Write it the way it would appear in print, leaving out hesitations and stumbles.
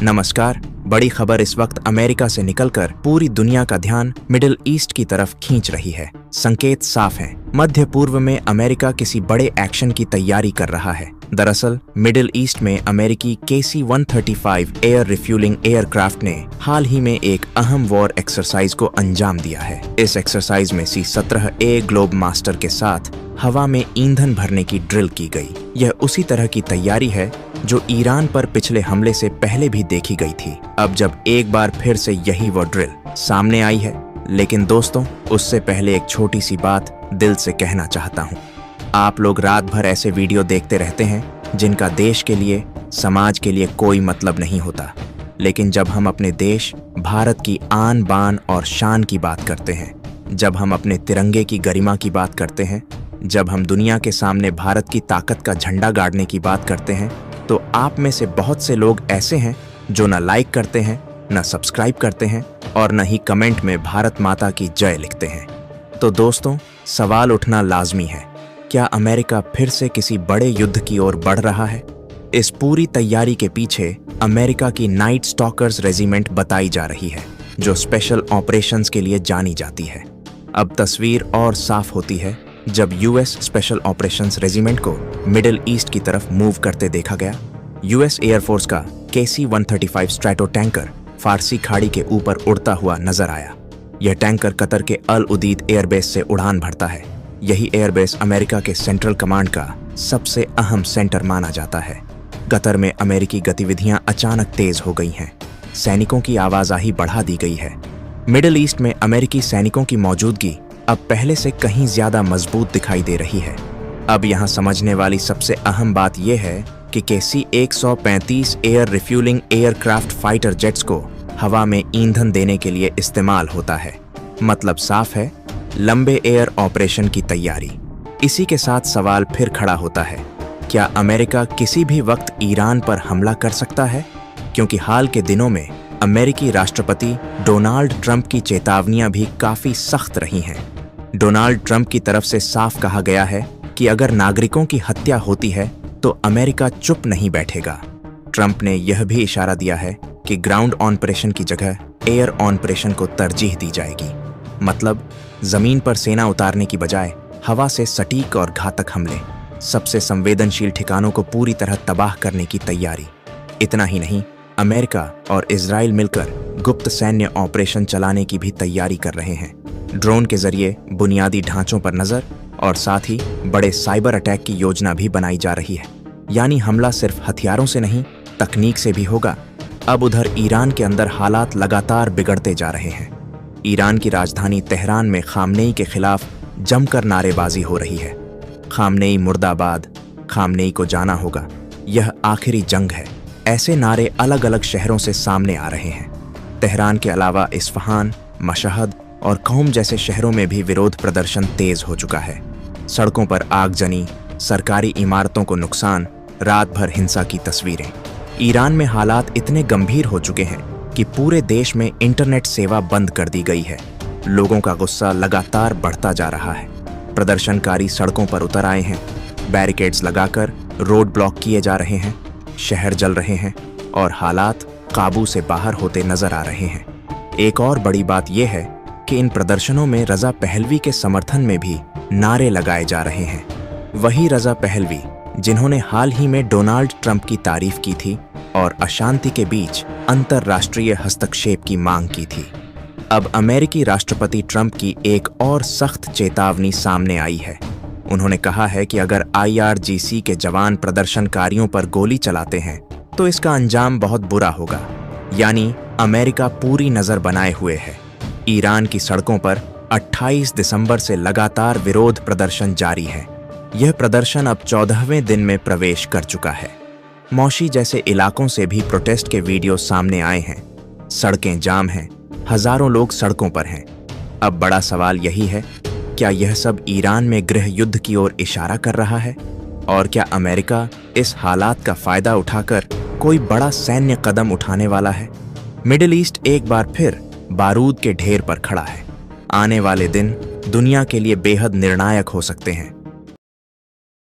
नमस्कार। बड़ी खबर इस वक्त अमेरिका से निकलकर पूरी दुनिया का ध्यान मिडिल ईस्ट की तरफ खींच रही है। संकेत साफ हैं। मध्य पूर्व में अमेरिका किसी बड़े एक्शन की तैयारी कर रहा है। दरअसल मिडिल ईस्ट में अमेरिकी KC-135 एयर रिफ्यूलिंग एयरक्राफ्ट ने हाल ही में एक अहम वॉर एक्सरसाइज को अंजाम दिया है। इस एक्सरसाइज में C-17A ग्लोब मास्टर के साथ हवा में ईंधन भरने की ड्रिल की गई। यह उसी तरह की तैयारी है जो ईरान पर पिछले हमले से पहले भी देखी गई थी। अब जब एक बार फिर से यही वो ड्रिल सामने आई है, लेकिन दोस्तों उससे पहले एक छोटी सी बात दिल से कहना चाहता हूँ। आप लोग रात भर ऐसे वीडियो देखते रहते हैं जिनका देश के लिए, समाज के लिए कोई मतलब नहीं होता, लेकिन जब हम अपने देश भारत की आन बान और शान की बात करते हैं, जब हम अपने तिरंगे की गरिमा की बात करते हैं, जब हम दुनिया के सामने भारत की ताकत का झंडा गाड़ने की बात करते हैं, तो आप में से बहुत से लोग ऐसे हैं जो न लाइक करते हैं, न सब्सक्राइब करते हैं और न ही कमेंट में भारत माता की जय लिखते हैं। तो दोस्तों, सवाल उठना लाजमी है, क्या अमेरिका फिर से किसी बड़े युद्ध की ओर बढ़ रहा है? इस पूरी तैयारी के पीछे अमेरिका की नाइट स्टॉकर्स रेजिमेंट बताई जा रही है, जो स्पेशल ऑपरेशंस के लिए जानी जाती है। अब तस्वीर और साफ होती है जब यूएस स्पेशल ऑपरेशंस रेजिमेंट को मिडिल ईस्ट की तरफ मूव करते देखा गया। यूएस एयरफोर्स का KC-135 स्ट्रैटो टैंकर फारसी खाड़ी के ऊपर उड़ता हुआ नजर आया। यह टैंकर कतर के अल उदीद एयरबेस से उड़ान भरता है। यही एयरबेस अमेरिका के सेंट्रल कमांड का सबसे अहम सेंटर माना जाता है। कतर में अमेरिकी गतिविधियां अचानक तेज हो गई हैं। सैनिकों की आवाजाही बढ़ा दी गई है। मिडिल ईस्ट में अमेरिकी सैनिकों की मौजूदगी अब पहले से कहीं ज्यादा मजबूत दिखाई दे रही है। अब यहाँ समझने वाली सबसे अहम बात यह है कि KC-135 air refuelling aircraft fighter jets को हवा में ईंधन देने के लिए इस्तेमाल होता है। मतलब साफ है, लंबे एयर ऑपरेशन की तैयारी। इसी के साथ सवाल फिर खड़ा होता है, क्या अमेरिका किसी भी वक्त ईरान पर हमला कर सकता है? क्योंकि हाल के दिनों में अमेरिकी राष्ट्रपति डोनाल्ड ट्रंप की चेतावनियां भी काफी सख्त रही हैं। डोनाल्ड ट्रंप की तरफ से साफ कहा गया है कि अगर नागरिकों की हत्या होती है तो अमेरिका चुप नहीं बैठेगा। ट्रंप ने यह भी इशारा दिया है कि ग्राउंड ऑपरेशन की जगह एयर ऑपरेशन को तरजीह दी जाएगी। मतलब जमीन पर सेना उतारने की बजाय हवा से सटीक और घातक हमले, सबसे संवेदनशील ठिकानों को पूरी तरह तबाह करने की तैयारी। इतना ही नहीं, अमेरिका और इजराइल मिलकर गुप्त सैन्य ऑपरेशन चलाने की भी तैयारी कर रहे हैं। ड्रोन के जरिए बुनियादी ढांचों पर नजर और साथ ही बड़े साइबर अटैक की योजना भी बनाई जा रही है। यानी हमला सिर्फ हथियारों से नहीं, तकनीक से भी होगा। अब उधर ईरान के अंदर हालात लगातार बिगड़ते जा रहे हैं। ईरान की राजधानी तेहरान में खामनेई के खिलाफ जमकर नारेबाजी हो रही है। खामनेई मुर्दाबाद, खामनेई को जाना होगा, यह आखिरी जंग है। ऐसे नारे अलग अलग शहरों से सामने आ रहे हैं। तेहरान के अलावा इस्फहान, मशहद और कौम जैसे शहरों में भी विरोध प्रदर्शन तेज हो चुका है। सड़कों पर आगजनी, सरकारी इमारतों को नुकसान, रात भर हिंसा की तस्वीरें। ईरान में हालात इतने गंभीर हो चुके हैं कि पूरे देश में इंटरनेट सेवा बंद कर दी गई है। लोगों का गुस्सा लगातार बढ़ता जा रहा है। प्रदर्शनकारी सड़कों पर उतर आए हैं। बैरिकेड्स लगाकर रोड ब्लॉक किए जा रहे हैं। शहर जल रहे हैं और हालात काबू से बाहर होते नजर आ रहे हैं। एक और बड़ी बात यह है कि इन प्रदर्शनों में रजा पहलवी के समर्थन में भी नारे लगाए जा रहे हैं। वही रजा पहलवी जिन्होंने हाल ही में डोनाल्ड ट्रंप की तारीफ की थी और अशांति के बीच अंतर्राष्ट्रीय हस्तक्षेप की मांग की थी। अब अमेरिकी राष्ट्रपति ट्रंप की एक और सख्त चेतावनी सामने आई है। उन्होंने कहा है कि अगर IRGC के जवान प्रदर्शनकारियों पर गोली चलाते हैं तो इसका अंजाम बहुत बुरा होगा। यानी अमेरिका पूरी नजर बनाए हुए है। ईरान की सड़कों पर 28 दिसंबर से लगातार विरोध प्रदर्शन जारी है। यह प्रदर्शन अब 14वें दिन में प्रवेश कर चुका है। मौशी जैसे इलाकों से भी प्रोटेस्ट के वीडियो सामने आए हैं। सड़कें जाम हैं, हजारों लोग सड़कों पर हैं। अब बड़ा सवाल यही है, क्या यह सब ईरान में गृह युद्ध की ओर इशारा कर रहा है? और क्या अमेरिका इस हालात का फायदा उठाकर कोई बड़ा सैन्य कदम उठाने वाला है? मिडिल ईस्ट एक बार फिर बारूद के ढेर पर खड़ा है। आने वाले दिन दुनिया के लिए बेहद निर्णायक हो सकते हैं।